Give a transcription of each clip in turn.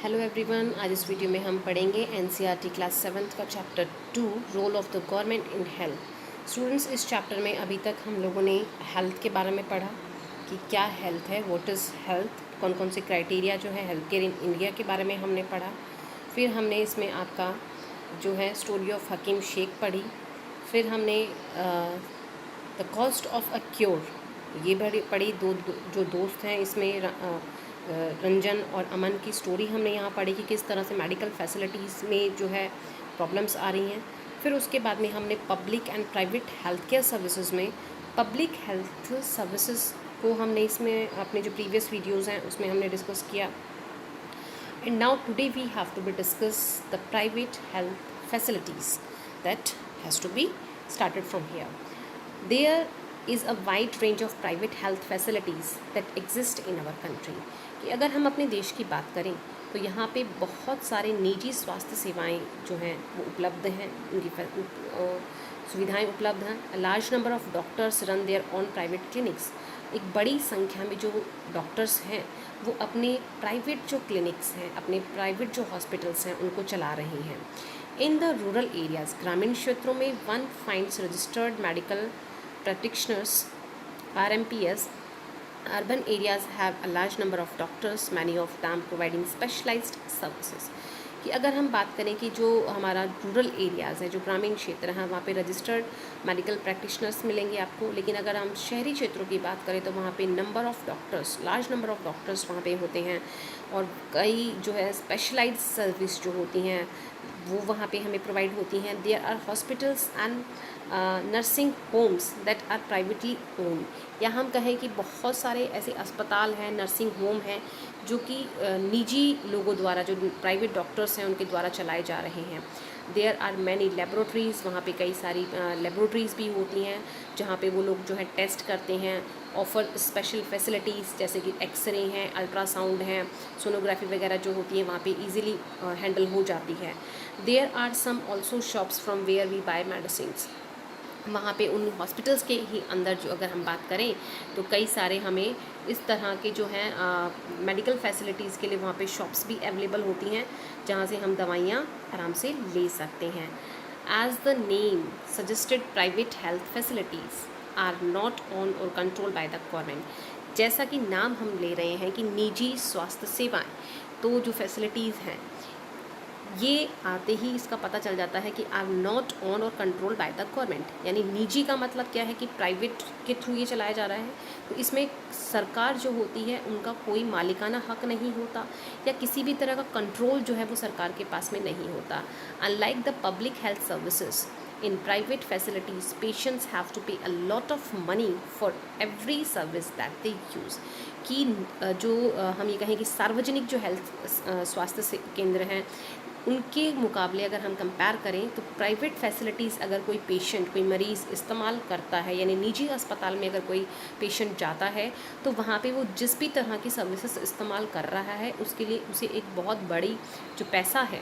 Hello everyone, आज इस video में हम पढ़ेंगे एनसीईआरटी क्लास 7th का chapter 2 role of the government in health. Students, इस चैप्टर में अभी तक हम लोगों ने हेल्थ के बारे में पढ़ा कि क्या हेल्थ है, व्हाट इज़ हेल्थ, कौन कौन से क्राइटेरिया जो है हेल्थ केयर इन इंडिया के बारे में हमने पढ़ा। फिर हमने इसमें आपका जो है स्टोरी ऑफ हकीम शेख पढ़ी। फिर हमने the cost of a cure ये बड़ी पढ़ी। जो दोस्त हैं इसमें रंजन और अमन की स्टोरी हमने यहाँ पढ़ी कि किस तरह से मेडिकल फैसिलिटीज़ में जो है प्रॉब्लम्स आ रही हैं। फिर उसके बाद में हमने public and private health care services में पब्लिक हेल्थ सर्विसेज को हमने इसमें अपने जो प्रीवियस वीडियोज़ हैं उसमें हमने डिस्कस किया। And now today we have to be discuss the private health facilities that has to be started from here. There is a wide range of private health facilities that exist in our country. कि अगर हम अपने देश की बात करें तो यहाँ पे बहुत सारे निजी स्वास्थ्य सेवाएं जो हैं वो उपलब्ध हैं, उनकी सुविधाएं उपलब्ध हैं। A large number of doctors run their own private clinics. एक बड़ी संख्या में जो डॉक्टर्स हैं वो अपने प्राइवेट जो क्लिनिक्स हैं, अपने प्राइवेट जो हॉस्पिटल्स हैं उनको चला रहे हैं। इन द रूरल एरियाज़, ग्रामीण क्षेत्रों में one finds registered medical practitioners RMPs. Urban areas have a large number of doctors, many of them providing specialized services. कि अगर हम बात करें कि जो हमारा रूरल एरियाज़ है, जो ग्रामीण क्षेत्र हैं, वहाँ पे रजिस्टर्ड मेडिकल प्रैक्टिशनर्स मिलेंगे आपको। लेकिन अगर हम शहरी क्षेत्रों की बात करें तो वहाँ पे number of doctors, large number of doctors वहाँ पे होते हैं और कई जो है स्पेशलाइज्ड सर्विस जो होती हैं वो वहाँ पे हमें प्रोवाइड होती हैं। There are hospitals and nursing homes that are privately own, या हम कहें कि बहुत सारे ऐसे अस्पताल हैं, नर्सिंग होम हैं जो कि निजी लोगों द्वारा, जो प्राइवेट डॉक्टर्स हैं उनके द्वारा चलाए जा रहे हैं। देयर आर मैनी लेबोरेटरीज़, वहाँ पे कई सारी लेबोरेटरीज़ भी होती हैं जहाँ पे वो लोग जो है टेस्ट करते हैं। ऑफ़र स्पेशल फैसिलिटीज़ जैसे कि एक्सरे हैं, अल्ट्रासाउंड हैं, सोनोग्राफी वगैरह जो होती है वहाँ पे इजीली हैंडल हो जाती है। There are some also shops from where we buy medicines. वहाँ पे उन हॉस्पिटल्स के ही अंदर जो अगर हम बात करें तो कई सारे हमें इस तरह के जो हैं मेडिकल फैसिलिटीज़ के लिए वहाँ पे शॉप्स भी अवेलेबल होती हैं जहाँ से हम दवाइयाँ आराम से ले सकते हैं। As the name suggested, private health facilities are not own or control by the government. जैसा कि नाम हम ले रहे हैं कि निजी स्वास्थ्य सेवाएं, तो जो फैसिलिटीज़ हैं ये आते ही इसका पता चल जाता है कि are not own or control by the government. यानी निजी का मतलब क्या है कि प्राइवेट के थ्रू ये चलाया जा रहा है, तो इसमें सरकार जो होती है उनका कोई मालिकाना हक नहीं होता या किसी भी तरह का कंट्रोल जो है वो सरकार के पास में नहीं होता। Unlike the public health services in private facilities, patients have to pay a lot of money for every service that they use. कि जो हम ये कहें कि सार्वजनिक जो हेल्थ स्वास्थ्य केंद्र हैं उनके मुकाबले अगर हम कंपेयर करें तो प्राइवेट फैसिलिटीज़ अगर कोई पेशेंट, कोई मरीज़ इस्तेमाल करता है, यानी निजी अस्पताल में अगर कोई पेशेंट जाता है तो वहाँ पे वो जिस भी तरह की सर्विसेज इस्तेमाल कर रहा है उसके लिए उसे एक बहुत बड़ी जो पैसा है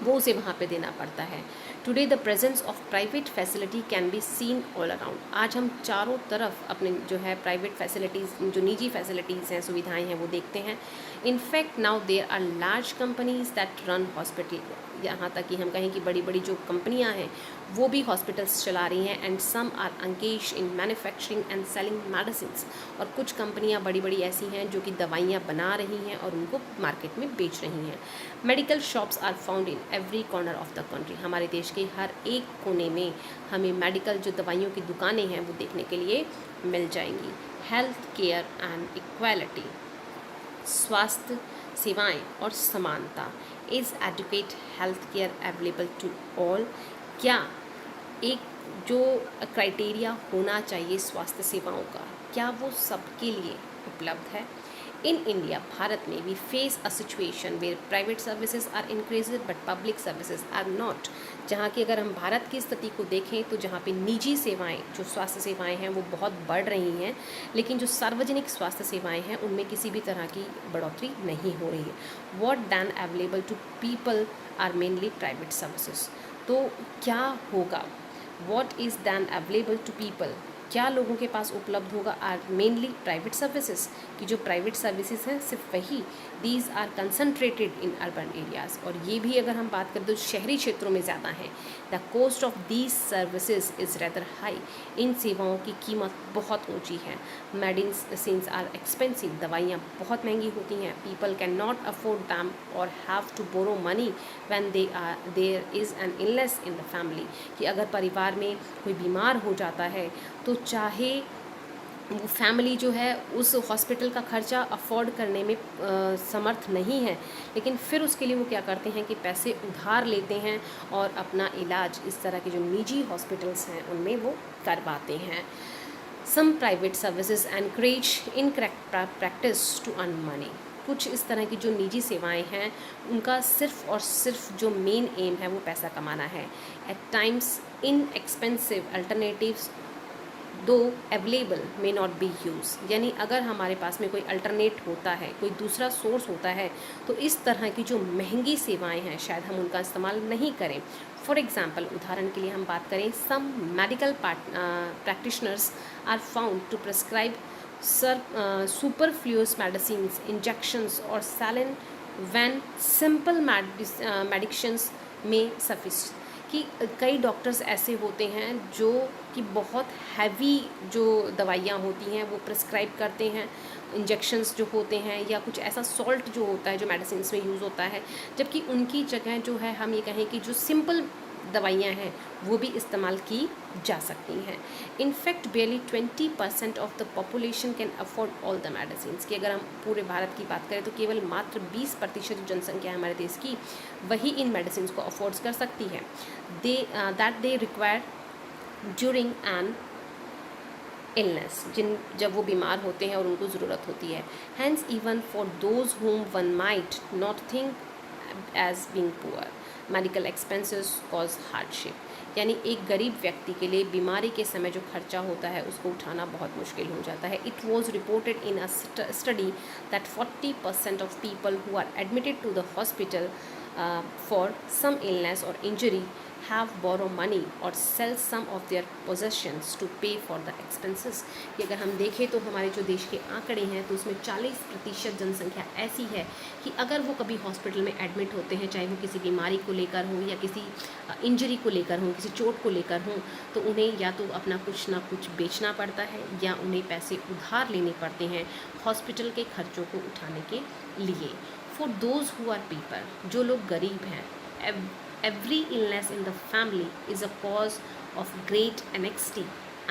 वो उसे वहाँ पे देना पड़ता है। Today the presence of private facility can be seen all around. आज हम चारों तरफ अपने जो है प्राइवेट फैसिलिटीज़, जो निजी फैसिलिटीज़ हैं, सुविधाएं हैं, वो देखते हैं। In fact now there are large companies that run hospital, यहाँ तक कि हम कहें कि बड़ी बड़ी जो कंपनियाँ हैं वो भी हॉस्पिटल्स चला रही हैं। And some are engage in manufacturing and selling medicines, और कुछ कंपनियाँ बड़ी बड़ी ऐसी हैं जो कि दवाइयाँ बना रही हैं और उनको मार्केट में बेच रही हैं। Medical shops are found in every corner of the country. हमारे देश के हर एक कोने में हमें मेडिकल जो दवाइयों की दुकानें हैं वो देखने के लिए मिल जाएंगी। हेल्थ केयर एंड इक्वालिटी, स्वास्थ्य सेवाएं और समानता। Is adequate health care available to all. क्या एक जो क्राइटेरिया होना चाहिए स्वास्थ्य सेवाओं का, क्या वो सबके लिए उपलब्ध है? इन इंडिया, भारत में, we face a situation where private services are increased but public services are not. जहाँ की अगर हम भारत की स्थिति को देखें तो जहाँ पे निजी सेवाएं, जो स्वास्थ्य सेवाएं हैं वो बहुत बढ़ रही हैं, लेकिन जो सार्वजनिक स्वास्थ्य सेवाएं हैं उनमें किसी भी तरह की बढ़ोतरी नहीं हो रही है। What then available to people are mainly private services. तो क्या होगा, what is then available to people, क्या लोगों के पास उपलब्ध होगा? आर मेनली प्राइवेट सर्विसेज, कि जो प्राइवेट सर्विसेज हैं सिर्फ वही, these are concentrated in urban areas. और ये भी अगर हम बात करें तो शहरी क्षेत्रों में ज़्यादा हैं। The cost of these services is rather high, इन सेवाओं की कीमत बहुत ऊंची है। मेडिसिन्स आर एक्सपेंसिव, दवाइयाँ बहुत महंगी होती हैं। People can not afford them और have to borrow money when there is an illness in the family, कि अगर परिवार में कोई बीमार हो जाता है तो चाहे वो फैमिली जो है उस हॉस्पिटल का खर्चा अफोर्ड करने में समर्थ नहीं है, लेकिन फिर उसके लिए वो क्या करते हैं कि पैसे उधार लेते हैं और अपना इलाज इस तरह के जो निजी हॉस्पिटल्स हैं उनमें वो करवाते हैं। Some private services encourage in practice to earn money, कुछ इस तरह की जो निजी सेवाएं हैं उनका सिर्फ और सिर्फ जो मेन एम है वो पैसा कमाना है। At times inexpensive alternatives though available may not be use, यानी अगर हमारे पास में कोई अल्टरनेट होता है, कोई दूसरा सोर्स होता है, तो इस तरह की जो महंगी सेवाएं हैं शायद हम उनका इस्तेमाल नहीं करें। फॉर एग्ज़ाम्पल, उदाहरण के लिए हम बात करें, some medical practitioners are found to prescribe superfluous medicines, injections और saline when simple medicines में suffice, कि कई डॉक्टर्स ऐसे होते हैं जो कि बहुत हैवी जो दवाइयाँ होती हैं वो प्रिस्क्राइब करते हैं, इंजेक्शंस जो होते हैं या कुछ ऐसा सॉल्ट जो होता है जो मेडिसिन में यूज़ होता है, जबकि उनकी जगह जो है हम ये कहें कि जो सिंपल दवाइयाँ हैं वो भी इस्तेमाल की जा सकती हैं। In fact barely 20% of the population can afford all the medicine, कि अगर हम पूरे भारत की बात करें तो केवल मात्र 20% जनसंख्या है हमारे देश की वही इन मेडिसिन को अफोर्ड कर सकती है। They require during an illness, जब वो बीमार होते हैं और उनको ज़रूरत होती है। Hence even for those whom one might not think as being poor, medical expenses cause hardship, यानी एक गरीब व्यक्ति के लिए बीमारी के समय जो खर्चा होता है उसको उठाना बहुत मुश्किल हो जाता है। It was reported in a study that 40% of people who are admitted to the hospital for some illness or injury have borrow money or sell some of their possessions to pay for the expenses, कि अगर हम देखें तो हमारे जो देश के आंकड़े हैं तो उसमें 40% जनसंख्या ऐसी है कि अगर वो कभी हॉस्पिटल में एडमिट होते हैं, चाहे वो किसी बीमारी को लेकर हो या किसी इंजरी को लेकर हो, किसी चोट को लेकर हो, तो उन्हें या तो अपना कुछ ना कुछ बेचना पड़ता है या उन्हें पैसे उधार लेने पड़ते हैं हॉस्पिटल के खर्चों को उठाने के लिए। For those who are people, जो लोग गरीब हैं, every illness in the family is a cause of great anxiety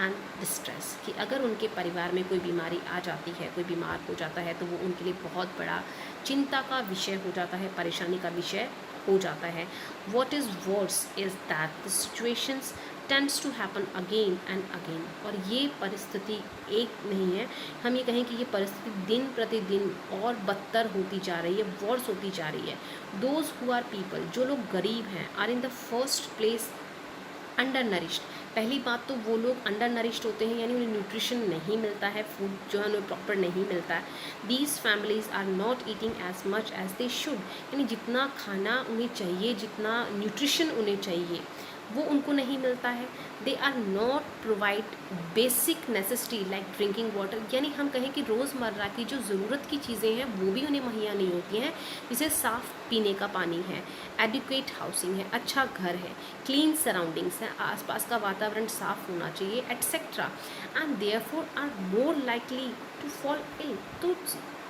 and distress, कि अगर उनके परिवार में कोई बीमारी आ जाती है, कोई बीमार हो जाता है, तो वो उनके लिए बहुत बड़ा चिंता का विषय हो जाता है, परेशानी का विषय हो जाता है। What is worse is that the situations tends to happen again and again, और ये परिस्थिति एक नहीं है, हम ये कहें कि ये परिस्थिति दिन प्रतिदिन और बदतर होती जा रही है, वर्स होती जा रही है। Those who are people, जो लोग गरीब हैं, are in the first place under nourished, पहली बात तो वो लोग अंडर नरिश्ड होते हैं, यानी उन्हें न्यूट्रिशन नहीं मिलता है, फूड जो है उन्हें प्रॉपर नहीं मिलता है। These families are not eating as much as they should, यानी जितना खाना उन्हें चाहिए, जितना न्यूट्रिशन उन्हें चाहिए वो उनको नहीं मिलता है। They are not provide basic necessity like drinking water, यानी हम कहें कि रोज़मर्रा की जो ज़रूरत की चीज़ें हैं वो भी उन्हें मुहैया नहीं होती हैं, जैसे साफ़ पीने का पानी है, एडिक्वेट हाउसिंग है, अच्छा घर है, क्लीन सराउंडिंग्स है, आसपास का वातावरण साफ़ होना चाहिए, etcetera, and therefore are more likely to fall ill. तो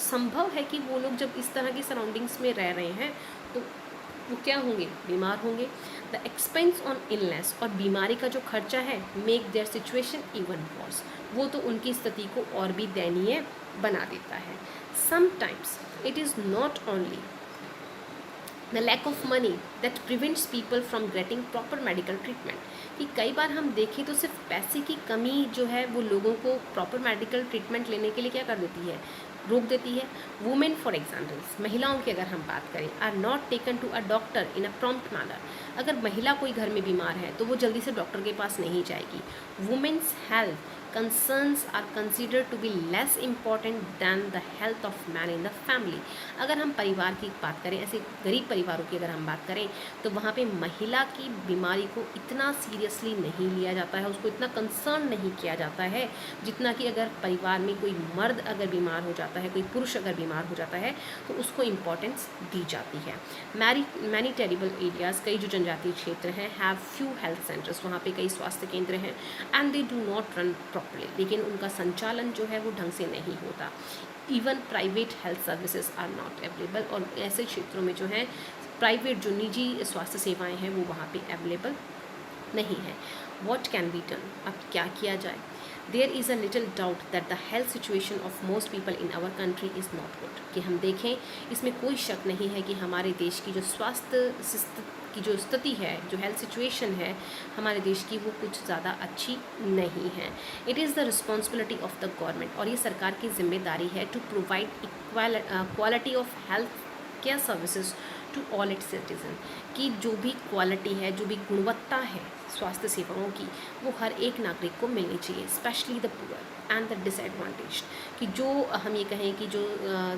संभव है कि वो लोग जब इस तरह की सराउंडिंग्स में रह रहे हैं तो वो क्या होंगे, बीमार होंगे। द एक्सपेंस ऑन इलनेस, और बीमारी का जो खर्चा है, make their situation even worse, वो तो उनकी स्थिति को और भी दयनीय बना देता है। Sometimes it is not only the lack of money that prevents people from getting proper medical treatment, कि कई बार हम देखें तो सिर्फ पैसे की कमी जो है वो लोगों को प्रॉपर मेडिकल ट्रीटमेंट लेने के लिए क्या कर देती है, रोक देती है। वुमेन फॉर एग्जाम्पल्स, महिलाओं की अगर हम बात करें, are not taken to a doctor in a prompt manner, अगर महिला कोई घर में बीमार है तो वो जल्दी से डॉक्टर के पास नहीं जाएगी। Women's health concerns are considered to be less important than the health of man in the family. अगर हम परिवार की बात करें, ऐसे गरीब परिवारों की अगर हम बात करें, तो वहाँ पे महिला की बीमारी को इतना सीरियसली नहीं लिया जाता है, उसको इतना कंसर्न नहीं किया जाता है जितना कि अगर परिवार में कोई मर्द अगर बीमार हो जाता है, कोई पुरुष अगर बीमार हो जाता है, तो उसको इम्पोर्टेंस दी जाती है। मैनी टेरिबल एरियाज़, कई जो जनजातीय क्षेत्र हैं, हैव फ्यू हेल्थ सेंटर्स, वहाँ पे कई स्वास्थ्य केंद्र हैं, and they do not run properly, लेकिन उनका संचालन जो है वो ढंग से नहीं होता। Even private health services are not available, और ऐसे क्षेत्रों में जो है प्राइवेट जो निजी स्वास्थ्य सेवाएं हैं वो वहाँ पे अवेलेबल नहीं है। वॉट कैन बी डन, अब क्या किया जाए? There is a little doubt that the health situation of most people in our country is not good, कि हम देखें इसमें कोई शक नहीं है कि हमारे देश की जो स्वास्थ्य की जो स्थिति है, जो हेल्थ सिचुएशन है हमारे देश की, वो कुछ ज़्यादा अच्छी नहीं है। It is the responsibility of the government, और ये सरकार की जिम्मेदारी है to provide quality of health care services to all its citizen, कि जो भी क्वालिटी है, जो भी गुणवत्ता है स्वास्थ्य सेवाओं की, वो हर एक नागरिक को मिलनी चाहिए, specially the poor and the disadvantage, कि जो हम ये कहें कि जो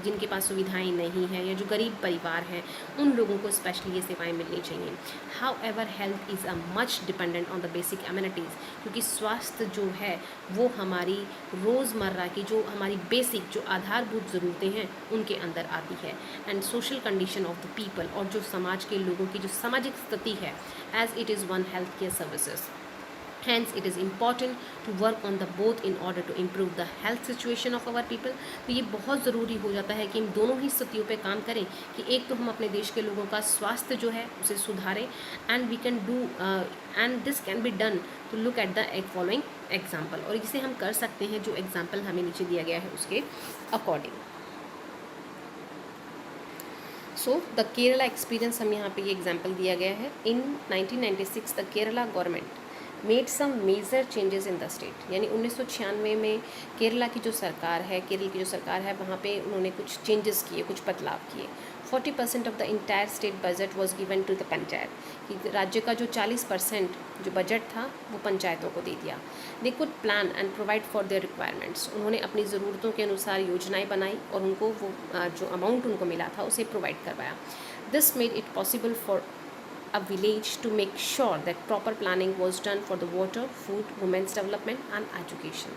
जिनके पास सुविधाएं नहीं हैं या जो गरीब परिवार हैं, उन लोगों को स्पेशली ये सेवाएं मिलनी चाहिए। How ever health is a much dependent on the basic amenities, क्योंकि स्वास्थ्य जो है वो हमारी रोज़मर्रा की जो हमारी बेसिक जो आधारभूत ज़रूरतें हैं उनके अंदर आती है, and social condition of the people, और जो समाज के लोगों की जो सामाजिक स्थिति है, as it is one health care services. Hence, it is important to work on the both in order to improve the health situation of our people। तो ये बहुत ज़रूरी हो जाता है कि हम दोनों ही स्थितियों पे काम करें, कि एक तो हम अपने देश के लोगों का स्वास्थ्य जो है उसे सुधारें, and we can do and this can be done to look at the following example, और इसे हम कर सकते हैं जो एग्जाम्पल हमें नीचे दिया गया है उसके according. So the Kerala experience, हम यहाँ पे ये एग्जाम्पल दिया गया है। In 1996 the Kerala government made some major changes in the state, यानी 1996 में केरला की जो सरकार है, केरल की जो सरकार है, वहाँ पे उन्होंने कुछ चेंजेस किए, कुछ बदलाव किए। 40% of the entire state budget was given to the panchayat, कि राज्य का जो 40% जो बजट था वो पंचायतों को दे दिया। They could plan and provide for their requirements, उन्होंने अपनी ज़रूरतों के अनुसार योजनाएं बनाई और उनको वो जो अमाउंट उनको मिला था उसे प्रोवाइड करवाया। This made it possible for a village to make sure that proper planning was done for the water, food, women's development and education।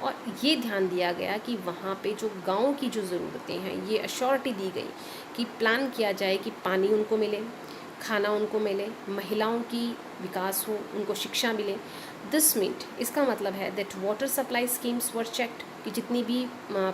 और ये ध्यान दिया गया कि वहाँ पे जो गांव की जो ज़रूरतें हैं, ये अश्योरिटी दी गई कि प्लान किया जाए कि पानी उनको मिले, खाना उनको मिले, महिलाओं की विकास हो, उनको शिक्षा मिले। दिस मीट, इसका मतलब है that water supply schemes were checked, कि जितनी भी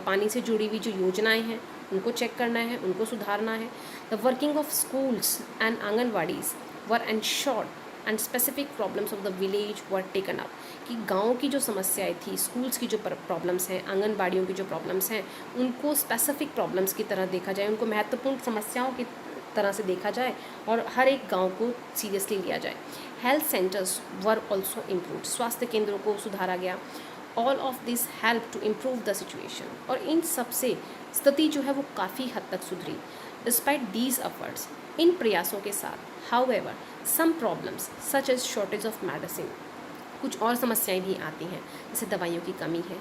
पानी से जुड़ी हुई जो योजनाएं हैं उनको चेक करना है, उनको सुधारना है। The working of schools and anganwadis were ensured and specific problems of the village were taken up, कि गाँव की जो समस्याएं थी, स्कूल्स की जो प्रॉब्लम्स हैं, आंगनबाड़ियों की जो प्रॉब्लम्स हैं, उनको स्पेसिफिक प्रॉब्लम्स की तरह देखा जाए, उनको महत्वपूर्ण समस्याओं की तरह से देखा जाए और हर एक गांव को सीरियसली लिया जाए। Health centres were also improved, स्वास्थ्य केंद्रों को सुधारा गया। All of this help to improve the situation, और इन सब से स्थिति जो है वो काफ़ी हद तक सुधरी। डिस्पाइट दीज एफर्ट्स, इन प्रयासों के साथ, however some problems such as shortage of medicine, कुछ और समस्याएं भी आती हैं, जैसे दवाइयों की कमी है,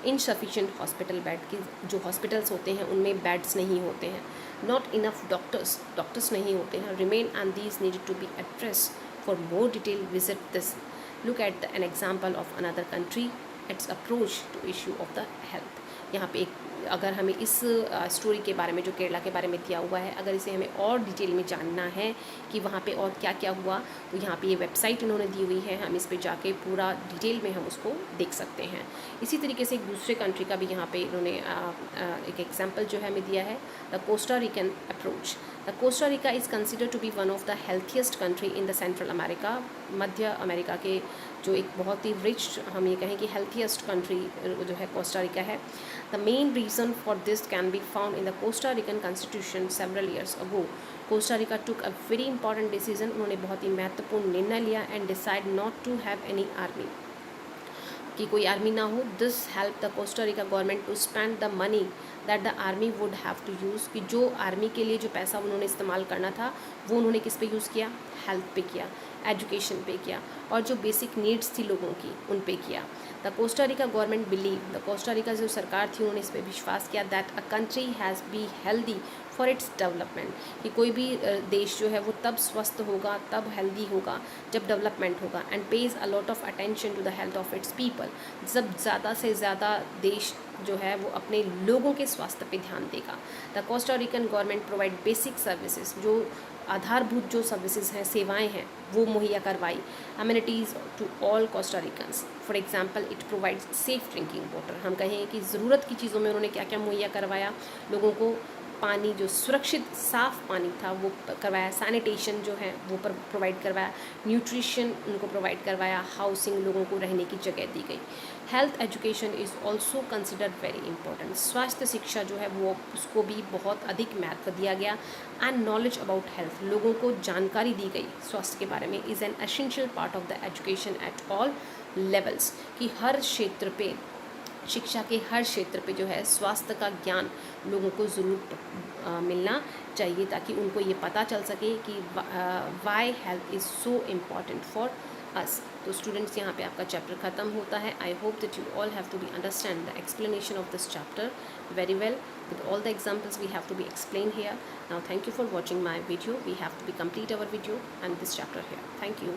इनसफिशिएंट हॉस्पिटल बेड, की जो हॉस्पिटल्स होते हैं उनमें बेड्स नहीं होते हैं, नॉट इनफ डॉक्टर्स नहीं होते हैं, remain and these needed to be address. For more detail visit this, look at an example of another country, its approach to issue of the health. यहाँ पे एक अगर हमें इस स्टोरी के बारे में, जो केरला के बारे में दिया हुआ है, अगर इसे हमें और डिटेल में जानना है कि वहाँ पे और क्या क्या हुआ, तो यहाँ पे ये वेबसाइट इन्होंने दी हुई है, हम इस पे जाके पूरा डिटेल में हम उसको देख सकते हैं। इसी तरीके से एक दूसरे कंट्री का भी यहाँ पे इन्होंने एक एग्जाम्पल जो है हमें दिया है, the Costa Rican approach. The Costa Rica is considered to be one of the healthiest country in the Central America, मध्य अमेरिका के जो एक बहुत ही रिच, हम ये कहें कि हेल्थीएस्ट कंट्री जो है कोस्टा रिका है। The main reason for this can be found in the Costa Rican constitution several years ago. Costa Rica took a very important decision, उन्होंने बहुत ही महत्वपूर्ण निर्णय लिया, and decide not to have any army, कि कोई army ना हो। This help the Costa Rica government to spend the money that the army would have to use, कि जो आर्मी के लिए जो पैसा उन्होंने इस्तेमाल करना था वो उन्होंने किस पे यूज़ किया, हेल्थ पे किया, एजुकेशन पे किया, और जो बेसिक नीड्स थी लोगों की उन पे किया। The Costa Rica government believe, the Costa Rica जो सरकार थी उन्होंने इस पर विश्वास किया that a country has be healthy for its development, कि कोई भी देश जो है वो तब स्वस्थ होगा, तब हेल्दी होगा जब डेवलपमेंट होगा, and pays a lot of attention to the health of its people, जब ज़्यादा से ज़्यादा देश जो है वो अपने लोगों के स्वास्थ्य पे ध्यान देगा। The Costa Rican government provide basic services, जो आधारभूत जो सर्विसेज हैं, सेवाएं हैं, वो मुहैया करवाई। Amenities to all Costa Ricans, for example it provides safe drinking water, हम कहें कि ज़रूरत की चीज़ों में उन्होंने क्या क्या मुहैया करवाया, लोगों को पानी जो सुरक्षित साफ़ पानी था वो करवाया, सैनिटेशन जो है वो प्रोवाइड करवाया, न्यूट्रिशन उनको प्रोवाइड करवाया, हाउसिंग, लोगों को रहने की जगह दी गई। Health education is also considered very important, स्वास्थ्य शिक्षा जो है वो उसको भी बहुत अधिक महत्व दिया गया। एंड नॉलेज अबाउट हेल्थ, लोगों को जानकारी दी गई स्वास्थ्य के बारे में, is an essential part of the education at all levels, कि हर क्षेत्र पे, शिक्षा के हर क्षेत्र पे जो है स्वास्थ्य का ज्ञान लोगों को ज़रूर मिलना चाहिए, ताकि उनको ये पता चल सके कि why health is so important for us. तो स्टूडेंट्स, यहाँ पे आपका चैप्टर ख़त्म होता है। I hope that you all have to be understand the explanation of this chapter very well with all the examples we have to be explained here. Now thank you for watching my video. We have to be complete our video and this chapter here. Thank you.